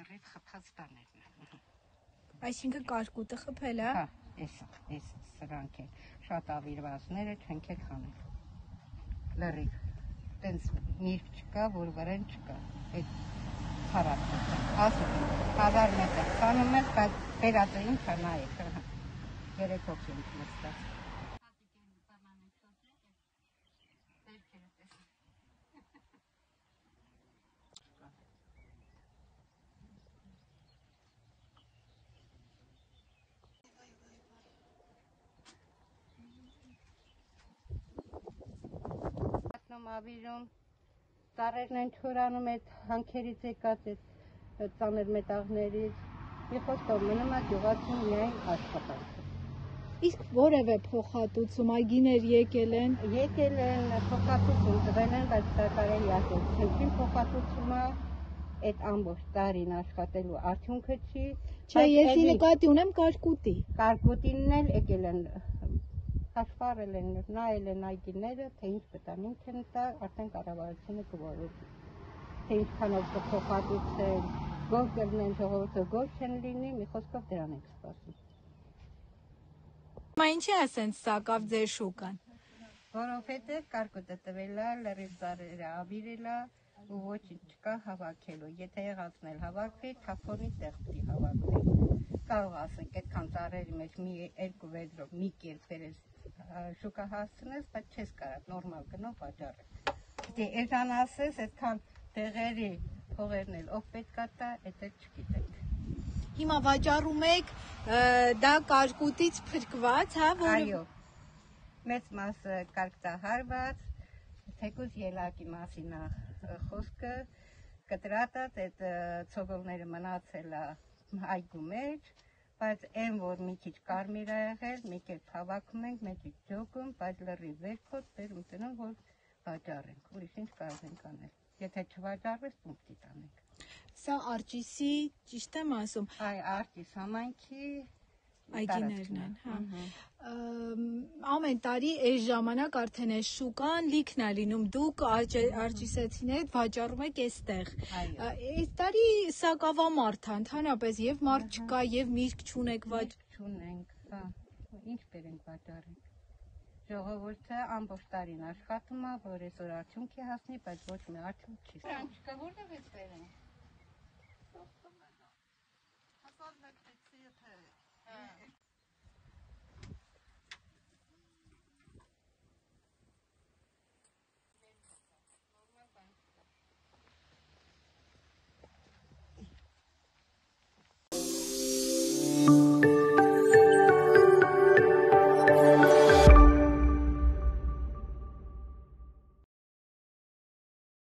լրիվ խփած բաներն են։ Այսինքն կարկուտը խփել է։ Հա, էս սրանք են։ Շատ ավիրվածները չենք էլ խանել։ Լրիվ։ Տենց միրգ չկա, որ վրան չկա։ Այդ խարատը։ Ասում եմ, 1000 մետր խանում ես, բայց վերածը ինքա նայեք։ 3 հոգի ենք նստած։ Ավիրում, ծառերն են չորանում այդ հանքերից եկած այդ ծանր մետաղներից, մի խոսքով մնում է գյուղացին միայն աշխատանքը։ Իսկ որևէ փոխհատուցում այգիներ եկել են։ Եկել են, փոխհատուցում տվել են, բայց դա կարելի ասել չէ, փոխհատուցումը այդ ամբողջ տարին աշխատելու արդյունքը չի։ Չէ, ես նկատի ունեմ կարկուտի։ Կարկուտինն էլ եկել են հաշվառել են, նայել են այգիները, թե ինչ պետան ինչ են տա, արդեն կառավարությունը կորոշի։ Թե ինչքանով կփոխհատուցեն, գոհ կլինեն ժողովուրդը, գոհ չեն լինի, մի խոսքով դրան ենք սպասում։ Հիմա ինչի ասենց սակավ ձեր շուկան։ Որովհետև կարկուտը տվել է, լրիվ ծառերը ավիրել է, ու ոչինչ չկա հավաքելու։ Եթե եղածն էլ հավաքվի, թափոնի տեղ պիտի հավաքվի։ Կարող ասենք, այդքան ծառերի մեջ մի 2 վեդրով մի կերպ վերես շուկա հասցնես, բայց չես կարող նորմալ գնով վաճառել։ Դե այդան ասես, այդքան տեղերի փողերն էլ ով պետքա տա, այդ էլ չգիտենք։ Հիմա վաճառում եք դա կարկուտից փրկված, հա, որ Այո։ Մեծ մասը կարկտահարված, թեկուզ ելակի մասին է խոսքը, կտրատած այդ ցողոլները մնացել է այգու մեջ, բայց այն որ մի քիչ կարմիր է եղել, մի կերպ հավաքում ենք, մեջից ջոկում, բայց լրիվ վերքոտ բերում տնում, որ վաճառենք, ուրիշ ինչ կարող ենք անել։ Եթե չվաճառվես, տուն պիտի տանենք։ Սա Արջիսի, ճիշտ եմ ասում։ Այ Արջիս համայնքի այգիներն են, հա։ Ամեն տարի այս ժամանակ արդեն այս շուկան լիքն է լինում, դուք արջիսեցիներդ վաճառում եք այստեղ։ Այս տարի սակավամարդ է ընդհանրապես, եւ մարդ չկա, եւ միրգ չունեք չունենք, հա, ինչ բերենք վաճառենք։ Ժողովուրդը ամբողջ տարին աշխատում է, որ այսօր արդյունքի հասնի, բայց ոչ մի արդյունք չի։ Չկա որտեղ էս բերենք։